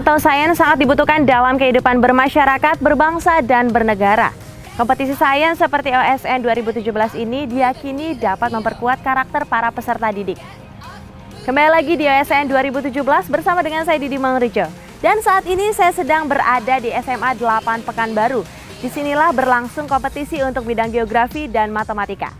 atau sains sangat dibutuhkan dalam kehidupan bermasyarakat, berbangsa, dan bernegara. Kompetisi sains seperti OSN 2017 ini diyakini dapat memperkuat karakter para peserta didik. Kembali lagi di OSN 2017 bersama dengan saya Didi Mangrejo. Dan saat ini saya sedang berada di SMA 8 Pekanbaru. Disinilah berlangsung kompetisi untuk bidang geografi dan matematika.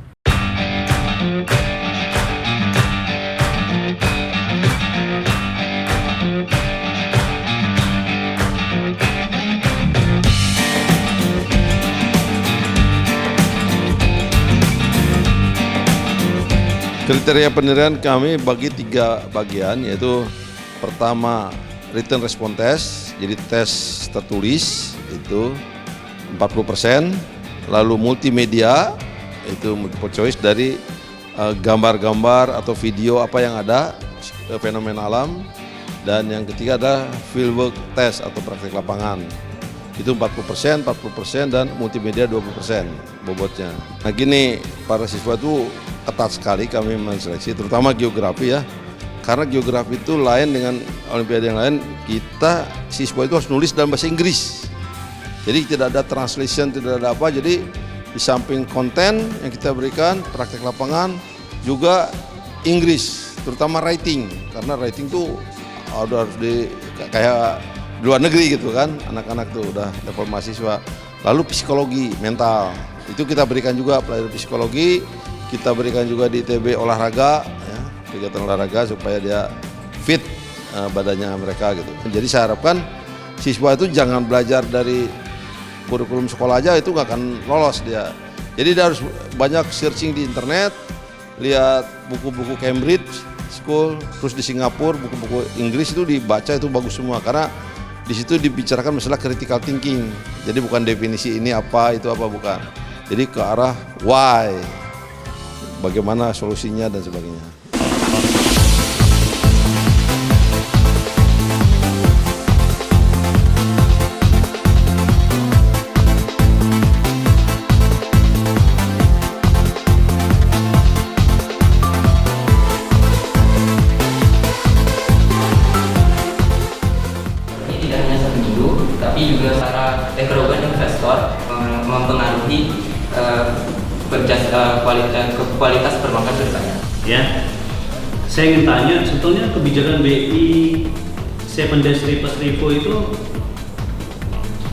Kriteria penilaian kami bagi 3 bagian, yaitu pertama written response test, jadi tes tertulis itu 40%, lalu multimedia itu multiple choice dari gambar-gambar atau video apa yang ada fenomena alam, dan yang ketiga ada fieldwork test atau praktik lapangan. Itu 40%, dan multimedia 20% bobotnya. Nah gini, para siswa itu ketat sekali kami menseleksi, terutama geografi ya. Karena geografi itu lain dengan olimpiade yang lain, kita siswa itu harus nulis dalam bahasa Inggris. Jadi tidak ada translation, tidak ada apa, jadi di samping konten yang kita berikan, praktek lapangan, juga Inggris, terutama writing. Karena writing tuh harus kayak di luar negeri gitu kan, anak-anak tuh udah level mahasiswa. Lalu psikologi, mental, itu kita berikan juga pelajaran psikologi, kita berikan juga di ITB olahraga, ya, kegiatan olahraga supaya dia fit badannya mereka gitu. Jadi saya harapkan siswa itu jangan belajar dari kurikulum sekolah aja, itu nggak akan lolos dia. Jadi dia harus banyak searching di internet, lihat buku-buku Cambridge School, terus di Singapura buku-buku Inggris itu dibaca, itu bagus semua karena di situ dibicarakan masalah critical thinking. Jadi bukan definisi ini apa itu apa, bukan. Jadi ke arah why, bagaimana solusinya dan sebagainya. Tapi juga para ekonomi investor mempengaruhi kualitas perbankan ke depannya. Ya, saya ingin tanya, sebetulnya kebijakan BI 7 Days Reverse Repo itu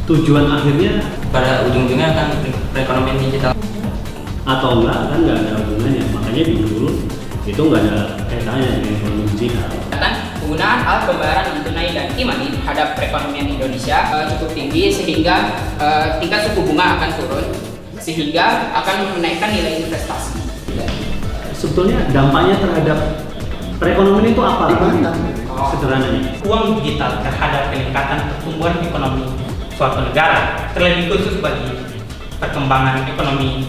tujuan akhirnya pada ujung-ujungnya akan perekonomian digital. Atau enggak, kan nggak ada hubungannya, makanya dulu itu nggak ada kaitannya dengan ekonomi digital. Penggunaan alat pembayaran non-tunai dan e-money terhadap perekonomian Indonesia cukup tinggi sehingga tingkat suku bunga akan turun sehingga akan menaikkan nilai investasi. Sebetulnya dampaknya terhadap perekonomian itu apa? Sederhananya. Uang digital terhadap peningkatan pertumbuhan ekonomi suatu negara, terlebih khusus bagi perkembangan ekonomi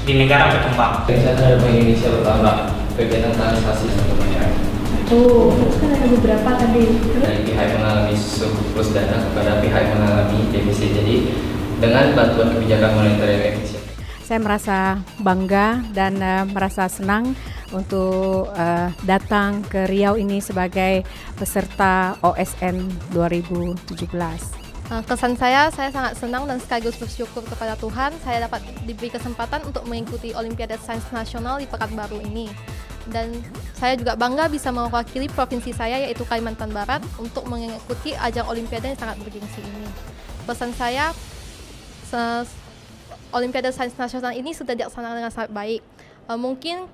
di negara berkembang. Saya terhadap Indonesia bertambah kegiatan transaksi satu masyarakat. Oh, kan ada beberapa tadi. Dari pihak mengalami surplus dana kepada pihak mengalami defisit. Jadi dengan bantuan kebijakan moneter yang efisien. Saya merasa bangga dan merasa senang untuk datang ke Riau ini sebagai peserta OSN 2017. Kesan saya sangat senang dan sekaligus bersyukur kepada Tuhan saya dapat diberi kesempatan untuk mengikuti Olimpiade Sains Nasional di Pekanbaru ini. Dan saya juga bangga bisa mewakili provinsi saya yaitu Kalimantan Barat untuk mengikuti ajang Olimpiade yang sangat bergengsi ini. Pesan saya, Olimpiade Sains Nasional ini sudah dilaksanakan dengan sangat baik. Mungkin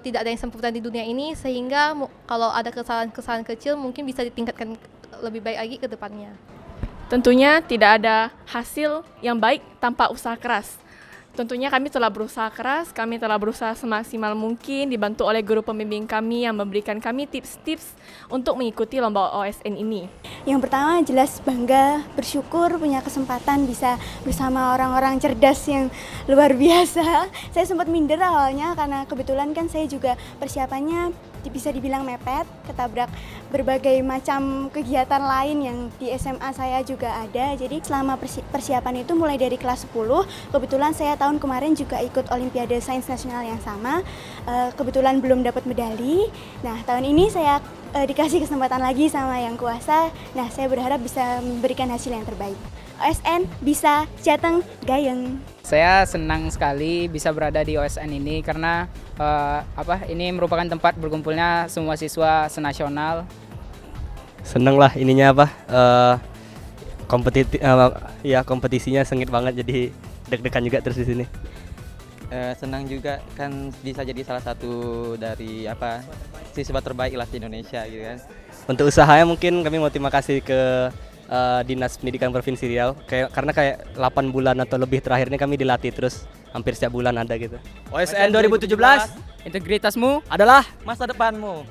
tidak ada yang sempurna di dunia ini sehingga kalau ada kesalahan-kesalahan kecil mungkin bisa ditingkatkan lebih baik lagi ke depannya. Tentunya tidak ada hasil yang baik tanpa usaha keras. Tentunya kami telah berusaha keras, kami telah berusaha semaksimal mungkin, dibantu oleh guru pembimbing kami yang memberikan kami tips-tips untuk mengikuti lomba OSN ini. Yang pertama jelas bangga, bersyukur punya kesempatan bisa bersama orang-orang cerdas yang luar biasa. Saya sempat minder awalnya karena kebetulan kan saya juga persiapannya bisa dibilang mepet, ketabrak berbagai macam kegiatan lain yang di SMA saya juga ada. Jadi selama persiapan itu mulai dari kelas 10, kebetulan saya tahun kemarin juga ikut Olimpiade Sains Nasional yang sama, kebetulan belum dapat medali. Nah, tahun ini saya dikasih kesempatan lagi sama Yang Kuasa. Nah, saya berharap bisa memberikan hasil yang terbaik. OSN bisa Jateng Gayeng. Saya senang sekali bisa berada di OSN ini karena ini merupakan tempat berkumpulnya semua siswa senasional. Seneng lah ininya kompetisinya sengit banget, jadi deg-degan juga terus di sini. Senang juga kan bisa jadi salah satu dari siswa terbaik lah di Indonesia gitu kan. Untuk usahanya mungkin kami mau terima kasih ke Dinas Pendidikan Provinsi Riau, karena kayak 8 bulan atau lebih terakhir ini kami dilatih terus, hampir setiap bulan ada gitu. OSN 2017, integritasmu adalah masa depanmu.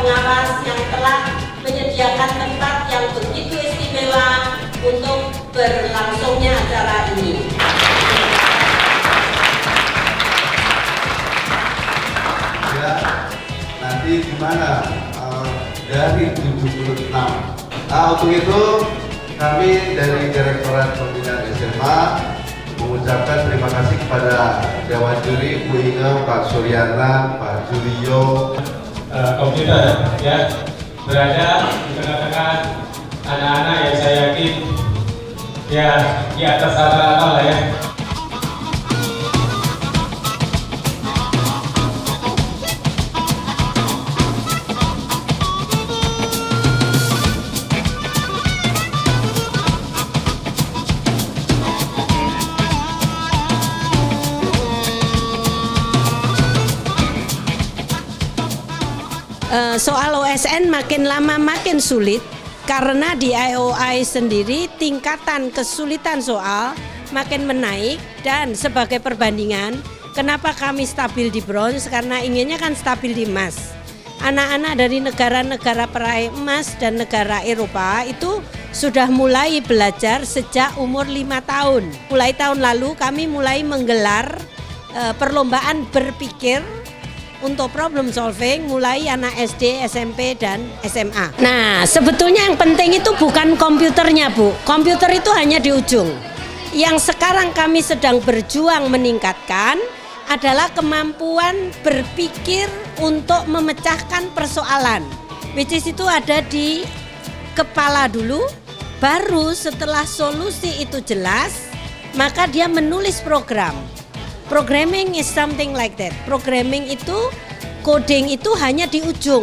Pengawas yang telah menyediakan tempat yang begitu istimewa untuk berlangsungnya acara ini. Ya, nanti gimana dari 76. Untuk itu kami dari Direktorat Pembinaan SMA mengucapkan terima kasih kepada Dewan Juri, Bu Inge, Pak Suryana, Pak Julio. Komputer ya berada di tengah-tengah anak-anak yang saya yakin ya di atas rata-rata lah ya. Soal OSN makin lama makin sulit karena di IOI sendiri tingkatan kesulitan soal makin menaik, dan sebagai perbandingan kenapa kami stabil di bronze, karena inginnya kan stabil di emas. Anak-anak dari negara-negara peraih emas dan negara Eropa itu sudah mulai belajar sejak umur 5 tahun. Mulai tahun lalu kami mulai menggelar perlombaan berpikir untuk problem solving mulai anak SD, SMP, dan SMA. Nah, sebetulnya yang penting itu bukan komputernya, Bu. Komputer itu hanya di ujung. Yang sekarang kami sedang berjuang meningkatkan adalah kemampuan berpikir untuk memecahkan persoalan. Which is itu ada di kepala dulu, baru setelah solusi itu jelas, maka dia menulis program. Programming is something like that. Programming itu, coding itu hanya di ujung.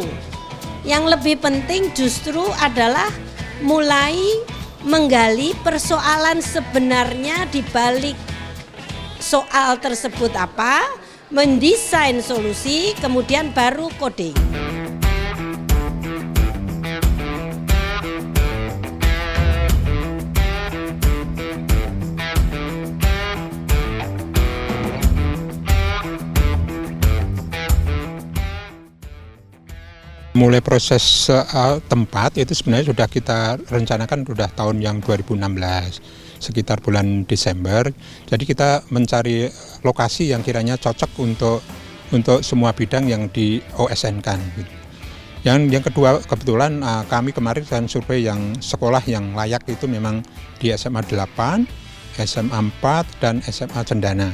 Yang lebih penting justru adalah mulai menggali persoalan sebenarnya di balik soal tersebut apa, mendesain solusi, kemudian baru coding. Mulai proses tempat itu sebenarnya sudah kita rencanakan sudah tahun yang 2016, sekitar bulan Desember. Jadi kita mencari lokasi yang kiranya cocok untuk semua bidang yang di OSN-kan. Yang kedua, kebetulan kami kemarin dan survei yang sekolah yang layak itu memang di SMA 8, SMA 4, dan SMA Cendana.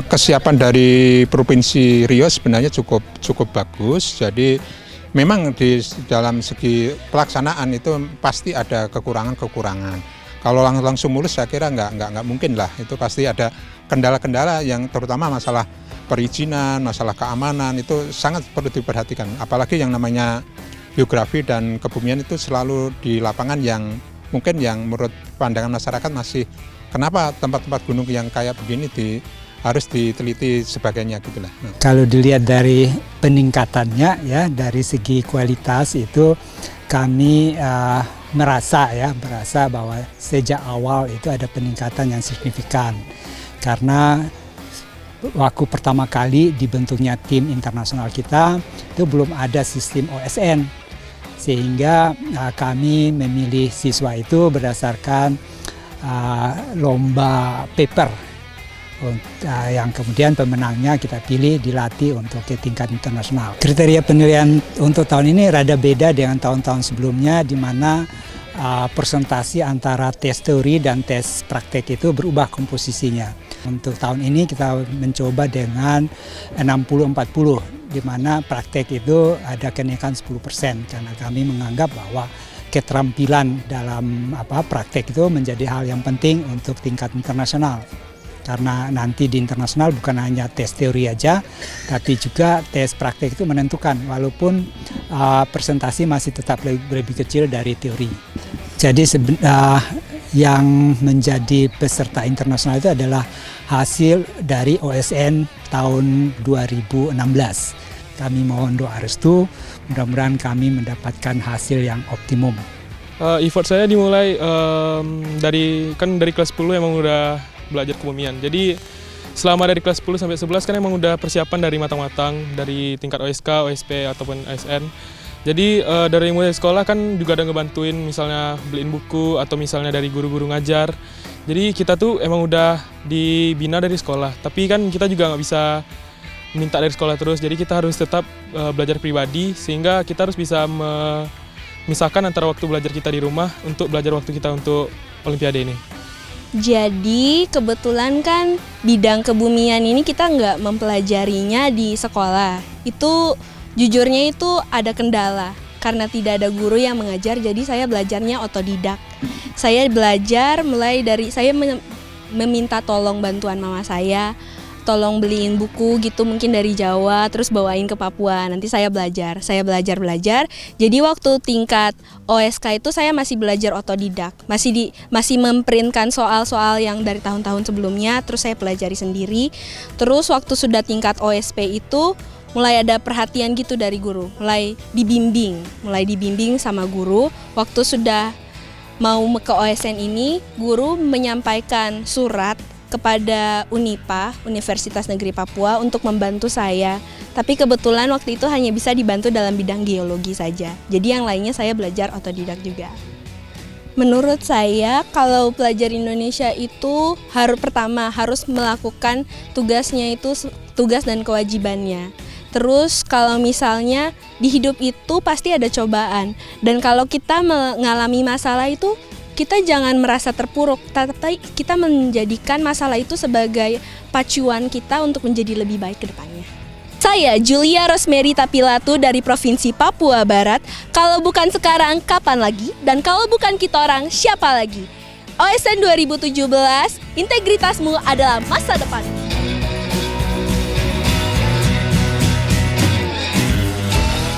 Kesiapan dari Provinsi Riau sebenarnya cukup bagus. Jadi memang di dalam segi pelaksanaan itu pasti ada kekurangan. Kalau langsung mulus saya kira nggak mungkin lah. Itu pasti ada kendala-kendala yang terutama masalah perizinan, masalah keamanan itu sangat perlu diperhatikan. Apalagi yang namanya geografi dan kebumian itu selalu di lapangan yang mungkin yang menurut pandangan masyarakat masih kenapa tempat-tempat gunung yang kayak begini harus diteliti sebagainya gitulah. Kalau dilihat dari peningkatannya ya, dari segi kualitas itu kami merasa bahwa sejak awal itu ada peningkatan yang signifikan. Karena waktu pertama kali dibentuknya tim internasional kita itu belum ada sistem OSN, sehingga kami memilih siswa itu berdasarkan lomba paper yang kemudian pemenangnya kita pilih dilatih untuk ke tingkat internasional. Kriteria penilaian untuk tahun ini rada beda dengan tahun-tahun sebelumnya, di mana presentasi antara tes teori dan tes praktek itu berubah komposisinya. Untuk tahun ini kita mencoba dengan 60-40, di mana praktek itu ada kenaikan 10%, karena kami menganggap bahwa keterampilan dalam praktek itu menjadi hal yang penting untuk tingkat internasional. Karena nanti di internasional bukan hanya tes teori aja, tapi juga tes praktek itu menentukan, walaupun presentasi masih tetap lebih kecil dari teori. Jadi yang menjadi peserta internasional itu adalah hasil dari OSN tahun 2016. Kami mohon doa restu, mudah-mudahan kami mendapatkan hasil yang optimum. Effort saya dimulai dari kelas 10 emang udah belajar kebumian. Jadi selama dari kelas 10 sampai 11 kan emang udah persiapan dari matang-matang dari tingkat OSK, OSP ataupun ASN. Jadi dari mulai sekolah kan juga ada ngebantuin, misalnya beliin buku atau misalnya dari guru-guru ngajar. Jadi kita tuh emang udah dibina dari sekolah, tapi kan kita juga nggak bisa minta dari sekolah terus. Jadi kita harus tetap belajar pribadi, sehingga kita harus bisa memisahkan antara waktu belajar kita di rumah untuk belajar waktu kita untuk Olimpiade ini. Jadi kebetulan kan bidang kebumian ini kita nggak mempelajarinya di sekolah. Itu jujurnya itu ada kendala karena tidak ada guru yang mengajar, jadi saya belajarnya otodidak. Saya belajar mulai dari saya meminta tolong bantuan mama saya, tolong beliin buku gitu mungkin dari Jawa, terus bawain ke Papua. Nanti saya belajar. Jadi waktu tingkat OSK itu saya masih belajar otodidak, masih memprintkan soal-soal yang dari tahun-tahun sebelumnya, terus saya pelajari sendiri. Terus waktu sudah tingkat OSP itu mulai ada perhatian gitu dari guru, mulai dibimbing sama guru. Waktu sudah mau ke OSN ini, guru menyampaikan surat kepada UNIPA, Universitas Negeri Papua, untuk membantu saya. Tapi kebetulan waktu itu hanya bisa dibantu dalam bidang geologi saja. Jadi yang lainnya saya belajar otodidak juga. Menurut saya, kalau pelajar Indonesia itu pertama harus melakukan tugasnya itu, tugas dan kewajibannya. Terus kalau misalnya di hidup itu pasti ada cobaan. Dan kalau kita mengalami masalah itu, kita jangan merasa terpuruk, tapi kita menjadikan masalah itu sebagai pacuan kita untuk menjadi lebih baik ke depannya. Saya Julia Rosemary Tapilatu dari Provinsi Papua Barat. Kalau bukan sekarang, kapan lagi? Dan kalau bukan kita orang, siapa lagi? OSN 2017, integritasmu adalah masa depan.